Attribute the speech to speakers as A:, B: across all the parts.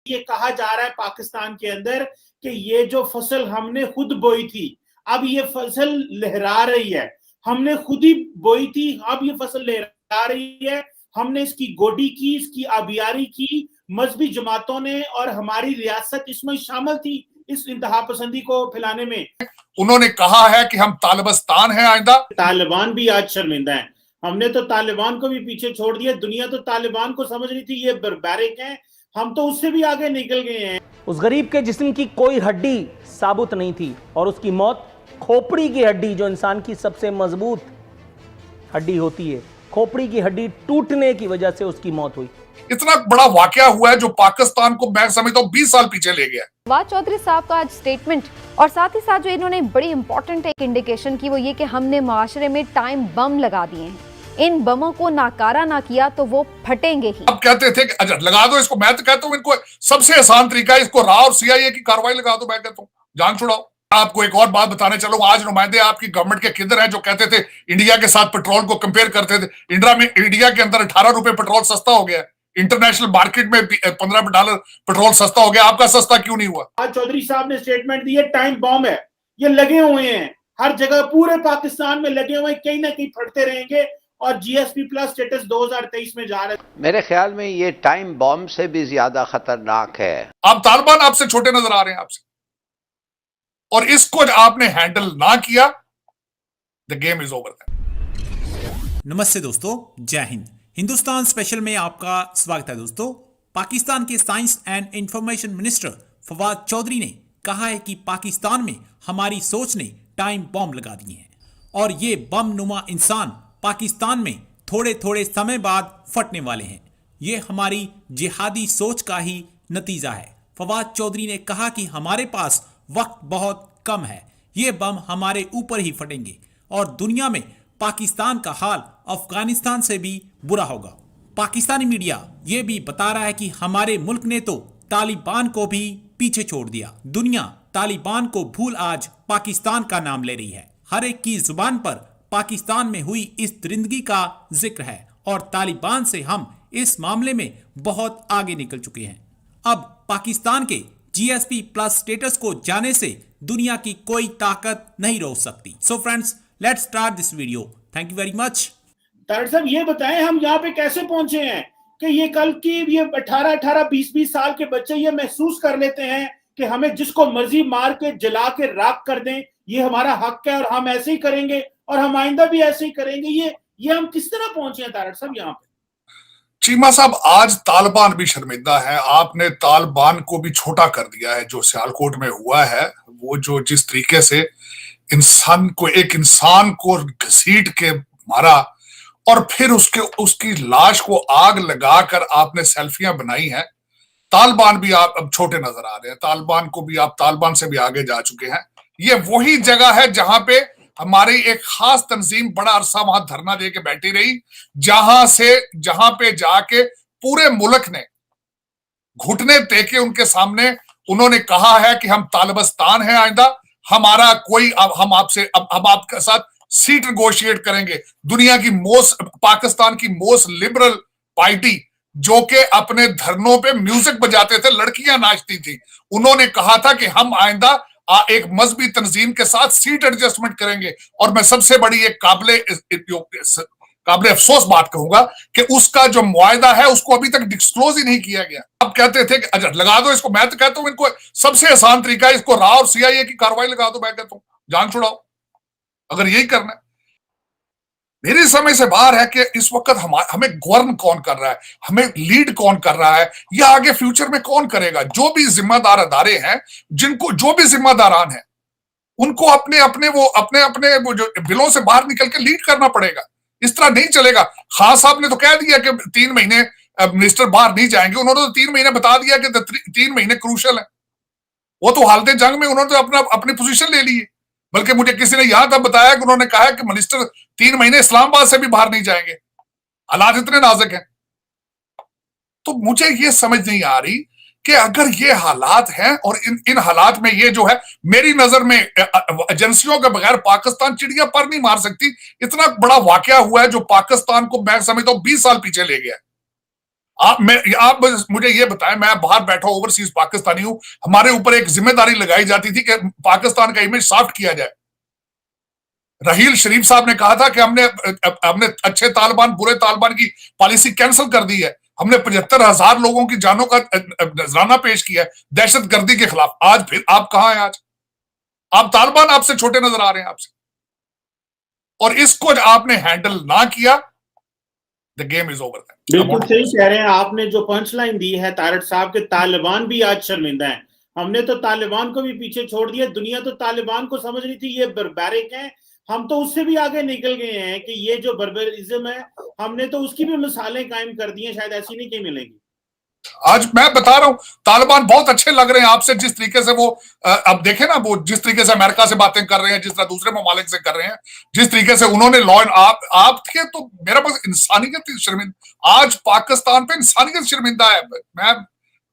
A: ये कहा जा रहा है पाकिस्तान के अंदर कि ये जो फसल हमने खुद बोई थी, अब ये फसल लहरा रही है, हमने खुद ही बोई थी, अब ये फसल लहरा रही है, हमने इसकी गोडी की, इसकी आबियारी की, मजहबी जमातों ने और हमारी रियासत इसमें शामिल थी इस इंतहा पसंदी को फैलाने में।
B: उन्होंने कहा है कि हम तालिबान हैं आइंदा।
A: तालिबान भी आज शर्मिंदा है, हमने तो तालिबान को भी पीछे छोड़ दिया, दुनिया तो तालिबान को समझ रही थी ये बर्बैरिक हैं, हम तो उससे भी आगे निकल गए हैं।
C: उस गरीब के जिस्म की कोई हड्डी साबुत नहीं थी और उसकी मौत खोपड़ी की हड्डी, जो इंसान की सबसे मजबूत हड्डी होती है, खोपड़ी की हड्डी टूटने की वजह से उसकी मौत हुई।
B: इतना बड़ा वाकया हुआ है जो पाकिस्तान को मैं समझता हूं 20 साल पीछे ले गया।
D: फवाद चौधरी साहब का आज स्टेटमेंट और साथ ही साथ जो इन्होंने बड़ी इंपॉर्टेंट एक इंडिकेशन की, वो ये कि हमने माशरे में टाइम बम लगा दिए हैं, इन बमों को नाकारा ना किया तो वो फटेंगे ही।
B: अब कहते थे कि अच्छा लगा दो इसको, मैं तो कहता हूं इनको सबसे आसान तरीका है इसको राव और सीआईए की कार्रवाई लगा दो, मैं कहता हूं जान छुड़ाओ। आपको एक और बात बताने चलो, आज नुमाइंदे आपकी गवर्नमेंट के किधर हैं जो कहते थे इंडिया के साथ पेट्रोल को कंपेयर करते थे, इंडिया के अंदर 18 रुपए पेट्रोल सस्ता हो गया, इंटरनेशनल मार्केट में $15 पेट्रोल सस्ता हो गया, आपका सस्ता क्यों नहीं हुआ?
A: आज चौधरी साहब ने स्टेटमेंट दी है टाइम बॉम्ब है, ये लगे हुए हैं हर जगह, पूरे पाकिस्तान में लगे हुए, कहीं ना कहीं फटते रहेंगे और जीएसपी प्लस स्टेटस 2023 में जा रहे हैं।
E: मेरे ख्याल में ये टाइम बॉम्ब से भी ज्यादा खतरनाक है।
B: आप तालिबान आपसे छोटे नजर आ रहे हैं आपसे, और इसको आपने हैंडल ना किया, द गेम इज ओवर।
F: नमस्ते दोस्तों, जय हिंद। हिंदुस्तान स्पेशल में आपका स्वागत है दोस्तों। पाकिस्तान के science and information minister Fawad Chaudhry ने कहा है कि पाकिस्तान में हमारी सोच ने टाइम बॉम्ब लगा दिए हैं और ये बम नुमा इंसान पाकिस्तान में थोड़े थोड़े समय बाद फटने वाले हैं। ये हमारी जिहादी सोच का ही नतीजा है। फवाद चौधरी ने कहा कि हमारे पास वक्त बहुत कम है, ये बम हमारे ऊपर ही फटेंगे और दुनिया में पाकिस्तान का हाल अफगानिस्तान से भी बुरा होगा। पाकिस्तानी मीडिया ये भी बता रहा है कि हमारे मुल्क ने तो तालिबान को भी पीछे छोड़ दिया। दुनिया तालिबान को भूल आज पाकिस्तान का नाम ले रही है। हर एक की जुबान पर पाकिस्तान में हुई इस दरिंदगी का जिक्र है और तालिबान से हम इस मामले में बहुत आगे निकल चुके हैं। अब पाकिस्तान के जीएसपी प्लस स्टेटस को जाने से दुनिया की कोई ताकत नहीं रोक सकती। So friends, let's start this video. Thank you very much.
A: Tarak साहब ये बताएं हम यहाँ पे कैसे पहुंचे हैं कि ये कल की ये 18-18, 20-20 साल के बच्चे ये महसूस कर लेते हैं कि हमें जिसको मर्जी मार के जला के राख कर दें, ये हमारा हक है और हम ऐसे ही करेंगे और हम आइंदा भी ऐसे ही करेंगे। ये हम किस तरह पहुंचे हैं तारक साहब यहाँ पे?
B: चीमा साहब, आज तालिबान भी शर्मिंदा है। आपने तालिबान को भी छोटा कर दिया है। जो सियालकोट में हुआ है, वो जो जिस तरीके से एक इंसान को घसीट के मारा और फिर उसकी लाश को आग लगाकर आपने सेल्फियां बनाई हैं, तालिबान भी आप अब छोटे नजर आ रहे हैं। तालिबान से भी आगे जा चुके हैं। ये वही जगह है जहां पे हमारी एक खास तंजीम बड़ा अरसा वहां धरना दे के बैठी रही, जहां पे जाके पूरे मुल्क ने घुटने टेके उनके सामने उन्होंने कहा है कि हम तालिबान हैं आइंदा, हमारा कोई हम आपके साथ सीट नेगोशिएट करेंगे। दुनिया की पाकिस्तान की मोस्ट लिबरल पार्टी जो कि अपने धरनों पे म्यूजिक बजाते थे, लड़कियां नाचती थी, उन्होंने कहा था कि हम आइंदा एक मजहबी तंजीम के साथ सीट एडजस्टमेंट करेंगे। और मैं सबसे बड़ी एक काबिले अफसोस बात कहूंगा कि उसका जो मुआहदा है उसको अभी तक डिस्क्लोज ही नहीं किया गया। अब कहते थे कि अच्छा लगा दो इसको, मैं तो कहता हूं इनको सबसे आसान तरीका है इसको राव और सीआईए की कार्रवाई लगा दो, मैं कहता हूं जान छुड़ाओ, अगर यही करना है। मेरी समझ से बाहर है कि इस वक्त हमें गवर्न कौन कर रहा है, हमें लीड कौन कर रहा है, या आगे फ्यूचर में कौन करेगा। जो भी जिम्मेदार अदारे हैं, जो भी जिम्मेदारान हैं, उनको अपने अपने वो जो बिलों से बाहर निकल के लीड करना पड़ेगा। इस तरह नहीं चलेगा। खान साहब ने तो कह दिया कि 3 महीने मिनिस्टर बाहर नहीं जाएंगे, उन्होंने तो 3 महीने बता दिया कि 3 महीने क्रूशल है। वो तो हालत जंग में उन्होंने तो अपनी पोजीशन ले ली है। बल्कि मुझे किसी ने यहां तक बताया कि उन्होंने कहा कि मिनिस्टर 3 महीने इस्लामाबाद से भी बाहर नहीं जाएंगे, हालात इतने नाजुक हैं। तो मुझे ये समझ नहीं आ रही कि अगर ये हालात हैं और इन हालात में ये जो है, मेरी नजर में एजेंसियों के बगैर पाकिस्तान चिड़िया पर नहीं मार सकती। इतना बड़ा वाकया हुआ है जो पाकिस्तान को मैं समझता हूं 20 साल पीछे ले गया। आप मुझे ये बताएं, मैं बाहर बैठा ओवरसीज पाकिस्तानी हूं, हमारे ऊपर एक जिम्मेदारी लगाई जाती थी कि पाकिस्तान का इमेज सॉफ्ट किया जाए। रहील शरीफ साहब ने कहा था कि हमने अच्छे तालिबान बुरे तालिबान की पॉलिसी कैंसिल कर दी है, हमने 75,000 लोगों की जानों का नजराना पेश किया है दहशतगर्दी के खिलाफ। आज फिर आप कहां हैं? आज आप तालिबान आपसे छोटे नजर आ रहे हैं आपसे, और इसको आपने हैंडल ना किया, द गेम इज ओवर।
A: बिल्कुल सही कह रहे हैं आपने। जो पंच लाइन दी है तारड़ साहब के, तालिबान भी आज शर्मिंदा है। हमने तो तालिबान को भी पीछे छोड़ दिया, दुनिया तो तालिबान को समझ रही थी ये बर्बैरिक है, हम तो उससे भी आगे निकल गए हैं कि ये जो बर्बरिज्म है हमने तो उसकी भी मिसालें कायम कर दी हैं, शायद ऐसी नहीं कहीं मिलेंगी।
B: आज मैं बता रहा हूं तालिबान बहुत अच्छे लग रहे हैं आपसे, जिस तरीके से वो अब देखे ना, वो जिस तरीके से अमेरिका से बातें कर रहे हैं, जिस तरह दूसरे ममालिक से कर रहे हैं, जिस तरीके से उन्होंने लॉ एंड आप थे, तो मेरा पास इंसानियत शर्मिंदा, आज पाकिस्तान पे इंसानियत शर्मिंदा है।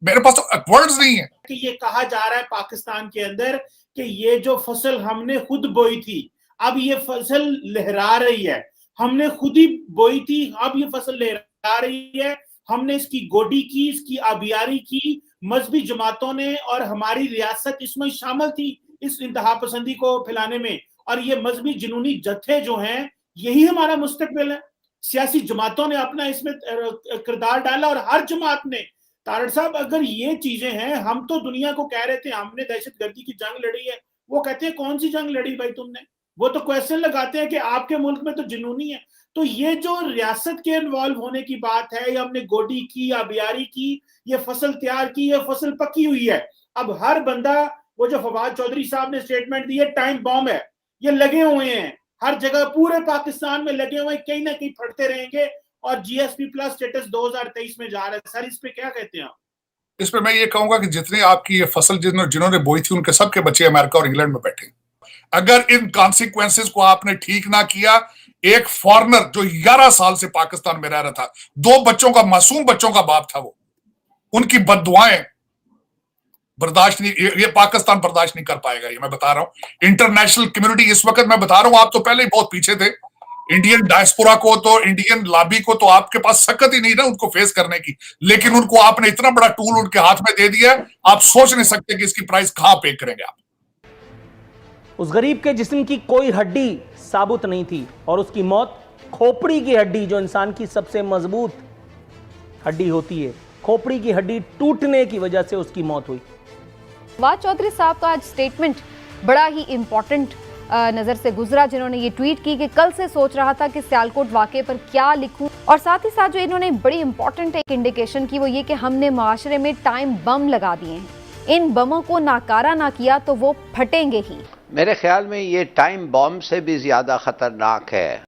B: मेरे पास तो वर्ड्स नहीं है
A: कि ये कहा जा रहा है पाकिस्तान के अंदर कि ये जो फसल हमने खुद बोई थी अब ये फसल लहरा रही है, हमने खुद ही बोई थी अब ये फसल लहरा रही है, हमने इसकी गोडी की, इसकी आबियारी की, मजहबी जमातों ने और हमारी रियासत इसमें शामिल थी इस इंतहा पसंदी को फैलाने में, और ये मजहबी जुनूनी जत्थे जो हैं यही हमारा मुस्तकबिल है। सियासी जमातों ने अपना इसमें किरदार डाला, और हर जमात ने। तारड़ साहब, अगर ये चीजें हैं, हम तो दुनिया को कह रहे थे हमने दहशतगर्दी की जंग लड़ी है, वो कहते हैं कौन सी जंग लड़ी भाई तुमने? वो तो क्वेश्चन लगाते हैं कि आपके मुल्क में तो जुनूनी है। तो ये जो रियासत के इन्वॉल्व होने की बात है, या हमने गोडी की, आबियारी की, ये फसल तैयार की, ये फसल पकी हुई है। अब हर बंदा, वो जो फवाद चौधरी साहब ने स्टेटमेंट दी है, टाइम बॉम्ब है, ये लगे हुए हैं हर जगह, पूरे पाकिस्तान में लगे हुए हैं, कहीं ना कहीं फटते रहेंगे, और जीएसपी प्लस स्टेटस 2023 में जा रहा है। सर, इस पे क्या कहते हैं आप?
B: इस पे मैं ये कहूंगा कि जितनी आपकी ये फसल जिन्होंने बोई थी, उनके सबके बच्चे अमेरिका और इंग्लैंड में बैठे। अगर इन कॉन्सिक्वेंसेस को आपने ठीक ना किया, एक फॉरेनर जो 11 साल से पाकिस्तान में रह रहा था, 2 बच्चों का, मासूम बच्चों का बाप था, वो उनकी बद्दुआएं बर्दाश्त नहीं, ये पाकिस्तान बर्दाश्त नहीं कर पाएगा। ये मैं बता रहा हूं। इंटरनेशनल कम्युनिटी इस वक्त, मैं बता रहा हूं, आप तो पहले ही बहुत पीछे थे। इंडियन डायस्पोरा को, तो इंडियन लॉबी को तो आपके पास सकत ही नहीं ना उनको फेस करने की, लेकिन उनको आपने इतना बड़ा टूल उनके हाथ में दे दिया, आप सोच नहीं सकते कि इसकी प्राइस कहां पे करेंगे आप।
C: उस गरीब के जिस्म की कोई हड्डी साबुत नहीं थी, और उसकी मौत खोपड़ी की हड्डी, जो इंसान की सबसे मजबूत हड्डी होती है, खोपड़ी की हड्डी टूटने की वजह से उसकी मौत हुई।
D: फवाद चौधरी साहब का आज स्टेटमेंट बड़ा ही इंपॉर्टेंट नज़र से गुजरा, जिन्होंने ये ट्वीट की कि कल से सोच रहा था कि सियालकोट वाक़े पर क्या लिखूं, और साथ ही साथ जो इन्होंने बड़ी इंपॉर्टेंट एक इंडिकेशन की, वो ये कि हमने माशरे में टाइम बम लगा दिए हैं, इन बमों को नाकारा ना किया तो वो फटेंगे ही।
E: मेरे ख्याल में ये टाइम बॉम्ब से भी ज्यादा खतरनाक है।